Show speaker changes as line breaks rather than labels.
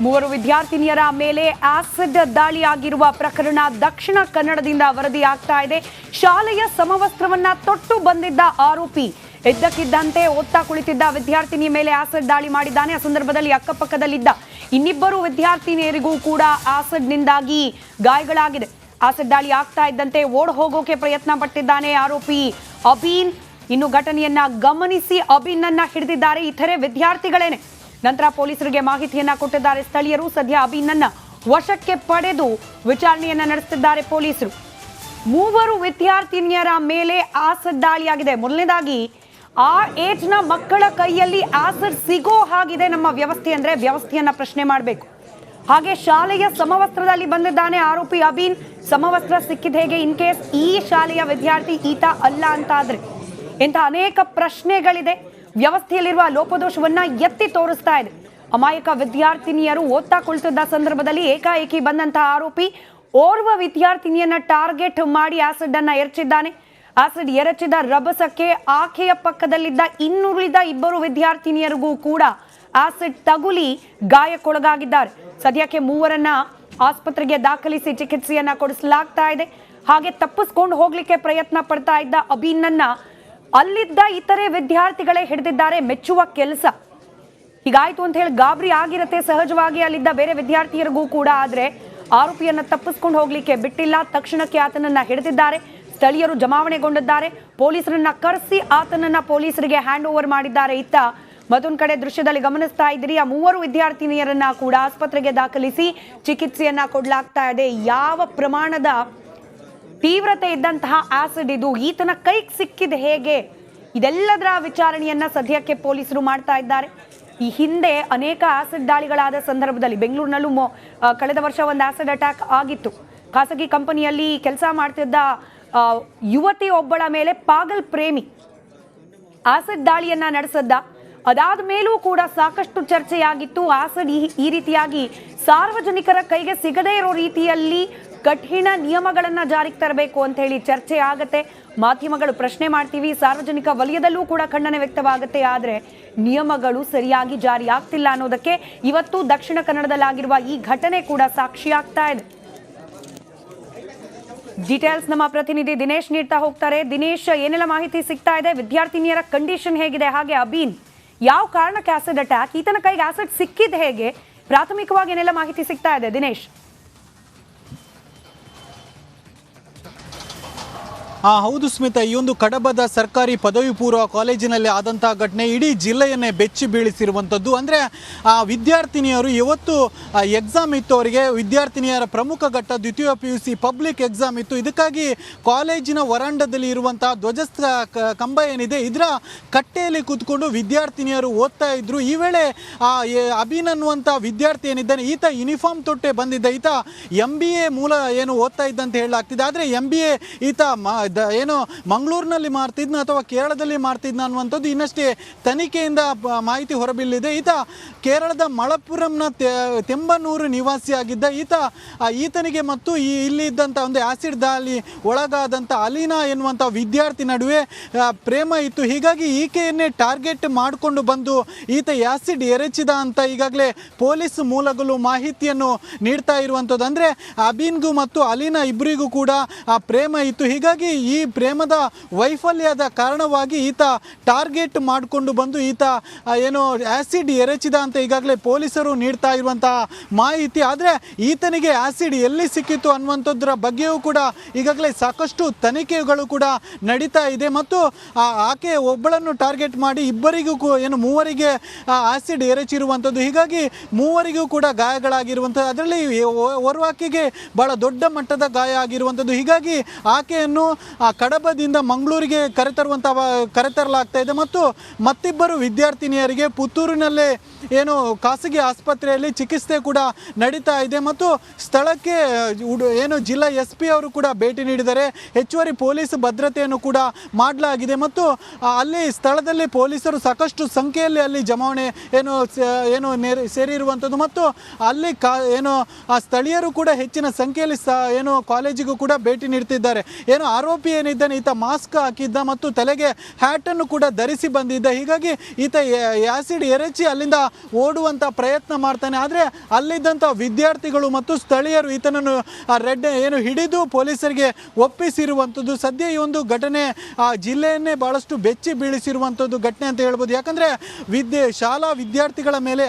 ಮೂವರು ವಿದ್ಯಾರ್ಥಿನಿಯರ ಮೇಲೆ ಆಸಿಡ್ ದಾಳಿಯಾಗಿರುವ ಪ್ರಕರಣ ದಕ್ಷಿಣ ಕನ್ನಡದಿಂದ ವರದಿಯಾಗ್ತಾ ಇದೆ. ಶಾಲೆಯ ಸಮವಸ್ತ್ರವನ್ನ ತೊಟ್ಟು ಬಂದಿದ್ದ ಆರೋಪಿ ಇದ್ದಕ್ಕಿದ್ದಂತೆ ಓದ್ತಾ ಕುಳಿತಿದ್ದ ವಿದ್ಯಾರ್ಥಿನಿಯ ಮೇಲೆ ಆಸಿಡ್ ದಾಳಿ ಮಾಡಿದ್ದಾನೆ. ಆ ಸಂದರ್ಭದಲ್ಲಿ ಅಕ್ಕಪಕ್ಕದಲ್ಲಿದ್ದ ಇನ್ನಿಬ್ಬರು ವಿದ್ಯಾರ್ಥಿನಿಯರಿಗೂ ಕೂಡ ಆಸಿಡ್ನಿಂದಾಗಿ ಗಾಯಗಳಾಗಿದೆ. ಆಸಿಡ್ ದಾಳಿ ಆಗ್ತಾ ಇದ್ದಂತೆ ಓಡ್ ಹೋಗೋಕೆ ಪ್ರಯತ್ನ ಪಟ್ಟಿದ್ದಾನೆ ಆರೋಪಿ ಅಬೀನ್. ಇನ್ನು ಘಟನೆಯನ್ನ ಗಮನಿಸಿ ಅಬೀನನ್ನ ಹಿಡಿದಿದ್ದಾರೆ ಇತರೆ ವಿದ್ಯಾರ್ಥಿಗಳೇನೆ. ನಂತರ ಪೊಲೀಸರಿಗೆ ಮಾಹಿತಿಯನ್ನ ಕೊಟ್ಟಿದ್ದಾರೆ ಸ್ಥಳೀಯರು. ಸದ್ಯ ಅಬೀನನ್ನ ವಶಕ್ಕೆ ಪಡೆದು ವಿಚಾರಣೆಯನ್ನ ನಡೆಸುತ್ತಿದ್ದಾರೆ ಪೊಲೀಸರು. ಮೂವರು ವಿದ್ಯಾರ್ಥಿನಿಯರ ಮೇಲೆ ಆಸಿಡ್ ದಾಳಿಯಾಗಿದೆ. ಮೊದಲನೇದಾಗಿ ಆ ಏಜ್ನ ಮಕ್ಕಳ ಕೈಯಲ್ಲಿ ಆಸಿಡ್ ಸಿಗೋ ಹಾಗಿದೆ ನಮ್ಮ ವ್ಯವಸ್ಥೆ ಅಂದ್ರೆ ವ್ಯವಸ್ಥೆಯನ್ನ ಪ್ರಶ್ನೆ ಮಾಡಬೇಕು. ಹಾಗೆ ಶಾಲೆಯ ಸಮವಸ್ತ್ರದಲ್ಲಿ ಬಂದಿದ್ದಾನೆ ಆರೋಪಿ ಅಬೀನ್. ಸಮವಸ್ತ್ರ ಸಿಕ್ಕಿದ ಹೇಗೆ? ಇನ್ ಕೇಸ್ ಈ ಶಾಲೆಯ ವಿದ್ಯಾರ್ಥಿ ಈತ ಅಲ್ಲ ಅಂತ ಆದ್ರೆ ಇಂಥ ಅನೇಕ ಪ್ರಶ್ನೆಗಳಿದೆ. ವ್ಯವಸ್ಥೆಯಲ್ಲಿರುವ ಲೋಪದೋಷವನ್ನ ಎತ್ತಿ ತೋರಿಸ್ತಾ ಇದೆ. ಅಮಾಯಕ ವಿದ್ಯಾರ್ಥಿನಿಯರು ಓದ್ತಾ ಕುಳಿತಿದ್ದ ಸಂದರ್ಭದಲ್ಲಿ ಏಕಾಏಕಿ ಬಂದಂತಹ ಆರೋಪಿ ಓರ್ವ ವಿದ್ಯಾರ್ಥಿನಿಯನ್ನ ಟಾರ್ಗೆಟ್ ಮಾಡಿ ಆಸಿಡ್ ಅನ್ನ ಎರಚಿದ್ದಾನೆ. ಆಸಿಡ್ ಎರಚಿದ ರಭಸಕ್ಕೆ ಆಕೆಯ ಪಕ್ಕದಲ್ಲಿದ್ದ ಇನ್ನುಳಿದ ಇಬ್ಬರು ವಿದ್ಯಾರ್ಥಿನಿಯರಿಗೂ ಕೂಡ ಆಸಿಡ್ ತಗುಲಿ ಗಾಯಕ್ಕೊಳಗಾಗಿದ್ದಾರೆ. ಸದ್ಯಕ್ಕೆ ಮೂವರನ್ನ ಆಸ್ಪತ್ರೆಗೆ ದಾಖಲಿಸಿ ಚಿಕಿತ್ಸೆಯನ್ನ ಕೊಡಿಸಲಾಗ್ತಾ ಇದೆ. ಹಾಗೆ ತಪ್ಪಿಸ್ಕೊಂಡು ಹೋಗ್ಲಿಕ್ಕೆ ಪ್ರಯತ್ನ ಪಡ್ತಾ ಇದ್ದ ಅಬೀನನ್ನ ಅಲ್ಲಿದ್ದ ಇತರೆ ವಿದ್ಯಾರ್ಥಿಗಳೇ ಹಿಡಿದಿದ್ದಾರೆ. ಮೆಚ್ಚುವ ಕೆಲಸ. ಹೀಗಾಯ್ತು ಅಂತ ಹೇಳಿ ಗಾಬರಿ ಆಗಿರುತ್ತೆ ಸಹಜವಾಗಿ ಅಲ್ಲಿದ್ದ ಬೇರೆ ವಿದ್ಯಾರ್ಥಿಯರಿಗೂ ಕೂಡ. ಆದ್ರೆ ಆರೋಪಿಯನ್ನ ತಪ್ಪಿಸ್ಕೊಂಡು ಹೋಗ್ಲಿಕ್ಕೆ ಬಿಟ್ಟಿಲ್ಲ. ತಕ್ಷಣಕ್ಕೆ ಆತನನ್ನ ಹಿಡಿದಿದ್ದಾರೆ. ಸ್ಥಳೀಯರು ಜಮಾವಣೆಗೊಂಡಿದ್ದಾರೆ. ಪೊಲೀಸರನ್ನ ಕರೆಸಿ ಆತನನ್ನ ಪೊಲೀಸರಿಗೆ ಹ್ಯಾಂಡ್ ಓವರ್ ಮಾಡಿದ್ದಾರೆ. ಇತ್ತ ಮತ್ತೊಂದು ಕಡೆ ದೃಶ್ಯದಲ್ಲಿ ಗಮನಿಸ್ತಾ ಇದ್ದೀರಿ, ಆ ಮೂವರು ವಿದ್ಯಾರ್ಥಿನಿಯರನ್ನ ಕೂಡ ಆಸ್ಪತ್ರೆಗೆ ದಾಖಲಿಸಿ ಚಿಕಿತ್ಸೆಯನ್ನ ಕೊಡಲಾಗ್ತಾ ಇದೆ. ಯಾವ ಪ್ರಮಾಣದ ತೀವ್ರತೆ ಇದ್ದಂತಹ ಆಸಿಡ್ ಇದು, ಈತನ ಕೈಗೆ ಸಿಕ್ಕಿದ ಹೇಗೆ, ಇದೆಲ್ಲದರ ವಿಚಾರಣೆಯನ್ನ ಸದ್ಯಕ್ಕೆ ಪೊಲೀಸರು ಮಾಡ್ತಾ ಇದ್ದಾರೆ. ಈ ಹಿಂದೆ ಅನೇಕ ಆಸಿಡ್ ದಾಳಿಗಳಾದ ಸಂದರ್ಭದಲ್ಲಿ ಬೆಂಗಳೂರಿನಲ್ಲೂ ಕಳೆದ ವರ್ಷ ಒಂದು ಆಸಿಡ್ ಅಟ್ಯಾಕ್ ಆಗಿತ್ತು. ಖಾಸಗಿ ಕಂಪನಿಯಲ್ಲಿ ಕೆಲಸ ಮಾಡ್ತಿದ್ದ ಯುವತಿ ಒಬ್ಬಳ ಮೇಲೆ ಪಾಗಲ್ ಪ್ರೇಮಿ ಆಸಿಡ್ ದಾಳಿಯನ್ನ ನಡೆಸಿದ್ದ. ಅದಾದ ಮೇಲೂ ಕೂಡ ಸಾಕಷ್ಟು ಚರ್ಚೆಯಾಗಿತ್ತು. ಆಸಿಡ್ ಈ ರೀತಿಯಾಗಿ ಸಾರ್ವಜನಿಕರ ಕೈಗೆ ಸಿಗದೇ ಇರೋ ರೀತಿಯಲ್ಲಿ ಕಠಿಣ ನಿಯಮಗಳನ್ನ ಜಾರಿಗೆ ತರಬೇಕು ಅಂತ ಹೇಳಿ ಚರ್ಚೆ ಆಗತ್ತೆ. ಮಾಧ್ಯಮಗಳು ಪ್ರಶ್ನೆ ಮಾಡ್ತೀವಿ, ಸಾರ್ವಜನಿಕ ವಲಯದಲ್ಲೂ ಕೂಡ ಖಂಡನೆ ವ್ಯಕ್ತವಾಗುತ್ತೆ. ಆದರೆ ನಿಯಮಗಳು ಸರಿಯಾಗಿ ಜಾರಿ ಆಗ್ತಿಲ್ಲ ಅನ್ನೋದಕ್ಕೆ ಇವತ್ತು ದಕ್ಷಿಣ ಕನ್ನಡದಲ್ಲಾಗಿರುವ ಈ ಘಟನೆ ಕೂಡ ಸಾಕ್ಷಿಯಾಗ್ತಾ ಇದೆ. ಡೀಟೇಲ್ಸ್ ನಮ್ಮ ಪ್ರತಿನಿಧಿ ದಿನೇಶ್ ನೀಡ್ತಾ ಹೋಗ್ತಾರೆ. ದಿನೇಶ್, ಏನೆಲ್ಲ ಮಾಹಿತಿ ಸಿಗ್ತಾ ಇದೆ? ವಿದ್ಯಾರ್ಥಿನಿಯರ ಕಂಡೀಷನ್ ಹೇಗಿದೆ? ಹಾಗೆ ಅಬೀನ್ ಯಾವ ಕಾರಣಕ್ಕೆ ಆಸಿಡ್ ಅಟ್ಯಾಕ್, ಈತನ ಕೈಗೆ ಆಸಿಡ್ ಸಿಕ್ಕಿದ ಹೇಗೆ? ಪ್ರಾಥಮಿಕವಾಗಿ ಏನೆಲ್ಲ ಮಾಹಿತಿ ಸಿಗ್ತಾ ಇದೆ ದಿನೇಶ್?
ಹೌದು ಸ್ಮಿತಾ, ಈ ಒಂದು ಕಡಬದ ಸರ್ಕಾರಿ ಪದವಿ ಪೂರ್ವ ಕಾಲೇಜಿನಲ್ಲಿ ಆದಂತಹ ಘಟನೆ ಇಡೀ ಜಿಲ್ಲೆಯನ್ನೇ ಬೆಚ್ಚಿ ಬೀಳಿಸಿರುವಂಥದ್ದು. ಅಂದರೆ ವಿದ್ಯಾರ್ಥಿನಿಯರು ಇವತ್ತು ಎಕ್ಸಾಮ್ ಇತ್ತು, ಅವರಿಗೆ ವಿದ್ಯಾರ್ಥಿನಿಯರ ಪ್ರಮುಖ ಘಟ್ಟ ದ್ವಿತೀಯ PUC ಪಬ್ಲಿಕ್ ಎಕ್ಸಾಮ್ ಇತ್ತು. ಇದಕ್ಕಾಗಿ ಕಾಲೇಜಿನ ವರಾಂಡದಲ್ಲಿ ಇರುವಂತಹ ಧ್ವಜಸ್ಥ ಕಂಬ ಏನಿದೆ ಇದರ ಕಟ್ಟೆಯಲ್ಲಿ ಕೂತ್ಕೊಂಡು ವಿದ್ಯಾರ್ಥಿನಿಯರು ಓದ್ತಾ ಇದ್ರು. ಈ ವೇಳೆ ಅಬೀನ್ ಅನ್ನುವಂಥ ವಿದ್ಯಾರ್ಥಿ ಏನಿದ್ದಾನೆ ಈತ ಯೂನಿಫಾರ್ಮ್ ತೊಟ್ಟೆ ಬಂದಿದ್ದ. ಈತ MBA ಮೂಲ ಏನು ಓದ್ತಾ ಇದ್ದಂತ ಹೇಳಲಾಗ್ತಿದೆ. ಆದರೆ MBA ಈತ ಏನು ಮಂಗಳೂರಿನಲ್ಲಿ ಮಾಡ್ತಿದ್ನ ಅಥವಾ ಕೇರಳದಲ್ಲಿ ಮಾಡ್ತಿದ್ನ ಅನ್ನುವಂಥದ್ದು ಇನ್ನಷ್ಟೇ ತನಿಖೆಯಿಂದ ಮಾಹಿತಿ ಹೊರಬೀಳಿದೆ. ಈತ ಕೇರಳದ ಮಳಪುರಂನ ತೆಂಬನೂರು ನಿವಾಸಿಯಾಗಿದ್ದ. ಈತನಿಗೆ ಮತ್ತು ಇಲ್ಲಿ ಇದ್ದಂಥ ಒಂದು ಆಸಿಡ್ ದಾಳಿ ಒಳಗಾದಂಥ ಅಲೀನಾ ಎನ್ನುವಂಥ ವಿದ್ಯಾರ್ಥಿ ನಡುವೆ ಪ್ರೇಮ ಇತ್ತು. ಹೀಗಾಗಿ ಈಕೆಯನ್ನೇ ಟಾರ್ಗೆಟ್ ಮಾಡಿಕೊಂಡು ಬಂದು ಈತ ಆಸಿಡ್ ಎರಚಿದ ಅಂತ ಈಗಾಗಲೇ ಪೊಲೀಸ್ ಮೂಲಗಳು ಮಾಹಿತಿಯನ್ನು ನೀಡ್ತಾ ಇರುವಂಥದ್ದು. ಅಂದರೆ ಅಬೀನ್ಗೂ ಮತ್ತು ಅಲೀನಾ ಇಬ್ಬರಿಗೂ ಕೂಡ ಆ ಪ್ರೇಮ ಇತ್ತು. ಹೀಗಾಗಿ ಈ ಪ್ರೇಮದ ವೈಫಲ್ಯದ ಕಾರಣವಾಗಿ ಈತ ಟಾರ್ಗೆಟ್ ಮಾಡಿಕೊಂಡು ಬಂದು ಈತ ಏನು ಆಸಿಡ್ ಎರಚಿದ ಅಂತ ಈಗಾಗಲೇ ಪೊಲೀಸರು ನೀಡ್ತಾ ಇರುವಂತಹ ಮಾಹಿತಿ. ಆದರೆ ಈತನಿಗೆ ಆಸಿಡ್ ಎಲ್ಲಿ ಸಿಕ್ಕಿತು ಅನ್ನುವಂಥದ್ರ ಬಗ್ಗೆಯೂ ಕೂಡ ಈಗಾಗಲೇ ಸಾಕಷ್ಟು ತನಿಖೆಗಳು ಕೂಡ ನಡೀತಾ ಇದೆ. ಮತ್ತು ಆಕೆ ಒಬ್ಬಳನ್ನು ಟಾರ್ಗೆಟ್ ಮಾಡಿ ಇಬ್ಬರಿಗೂ ಮೂವರಿಗೆ ಆಸಿಡ್ ಎರಚಿರುವಂಥದ್ದು. ಹೀಗಾಗಿ ಮೂವರಿಗೂ ಕೂಡ ಗಾಯಗಳಾಗಿರುವಂಥದ್ದು. ಅದರಲ್ಲಿ ಓರ್ವಾಕೆಗೆ ಬಹಳ ದೊಡ್ಡ ಮಟ್ಟದ ಗಾಯ ಆಗಿರುವಂಥದ್ದು. ಹೀಗಾಗಿ ಆಕೆಯನ್ನು ಕಡಬದಿಂದ ಮಂಗಳೂರಿಗೆ ಕರೆತರಲಾಗ್ತಾ ಇದೆ. ಮತ್ತು ಮತ್ತಿಬ್ಬರು ವಿದ್ಯಾರ್ಥಿನಿಯರಿಗೆ ಪುತ್ತೂರಿನಲ್ಲೇ ಏನು ಖಾಸಗಿ ಆಸ್ಪತ್ರೆಯಲ್ಲಿ ಚಿಕಿತ್ಸೆ ಕೂಡ ನಡೀತಾ ಇದೆ. ಮತ್ತು ಸ್ಥಳಕ್ಕೆ ಏನು ಜಿಲ್ಲಾ SP ಅವರು ಕೂಡ ಭೇಟಿ ನೀಡಿದ್ದಾರೆ. ಹೆಚ್ಚುವರಿ ಪೊಲೀಸ್ ಭದ್ರತೆಯನ್ನು ಕೂಡ ಮಾಡಲಾಗಿದೆ. ಮತ್ತು ಅಲ್ಲಿ ಸ್ಥಳದಲ್ಲಿ ಪೊಲೀಸರು ಸಾಕಷ್ಟು ಸಂಖ್ಯೆಯಲ್ಲಿ ಅಲ್ಲಿ ಜಮಾವಣೆ ಏನು ಸೇರಿರುವಂಥದ್ದು. ಮತ್ತು ಅಲ್ಲಿ ಏನು ಸ್ಥಳೀಯರು ಕೂಡ ಹೆಚ್ಚಿನ ಸಂಖ್ಯೆಯಲ್ಲಿ ಏನು ಕಾಲೇಜಿಗೂ ಕೂಡ ಭೇಟಿ ನೀಡ್ತಿದ್ದಾರೆ. ಏನು ಆರೋಪಿ ಏನಿದ್ದಾನೆ ಈತ ಮಾಸ್ಕ್ ಹಾಕಿದ್ದ ಮತ್ತು ತಲೆಗೆ ಹ್ಯಾಟನ್ನು ಕೂಡ ಧರಿಸಿ ಬಂದಿದ್ದ. ಹೀಗಾಗಿ ಈತ ಆ್ಯಸಿಡ್ ಎರಚಿ ಅಲ್ಲಿಂದ ಓಡುವಂಥ ಪ್ರಯತ್ನ ಮಾಡ್ತಾನೆ. ಆದರೆ ಅಲ್ಲಿದ್ದಂಥ ವಿದ್ಯಾರ್ಥಿಗಳು ಮತ್ತು ಸ್ಥಳೀಯರು ಈತನನ್ನು ರೆಡ್ ಏನು ಹಿಡಿದು ಪೊಲೀಸರಿಗೆ ಒಪ್ಪಿಸಿರುವಂಥದ್ದು. ಸದ್ಯ ಈ ಒಂದು ಘಟನೆ ಆ ಜಿಲ್ಲೆಯನ್ನೇ ಬಹಳಷ್ಟು ಬೆಚ್ಚಿ ಬೀಳಿಸಿರುವಂಥದ್ದು ಘಟನೆ ಅಂತ ಹೇಳ್ಬೋದು. ಯಾಕಂದರೆ ಶಾಲಾ ವಿದ್ಯಾರ್ಥಿಗಳ ಮೇಲೆ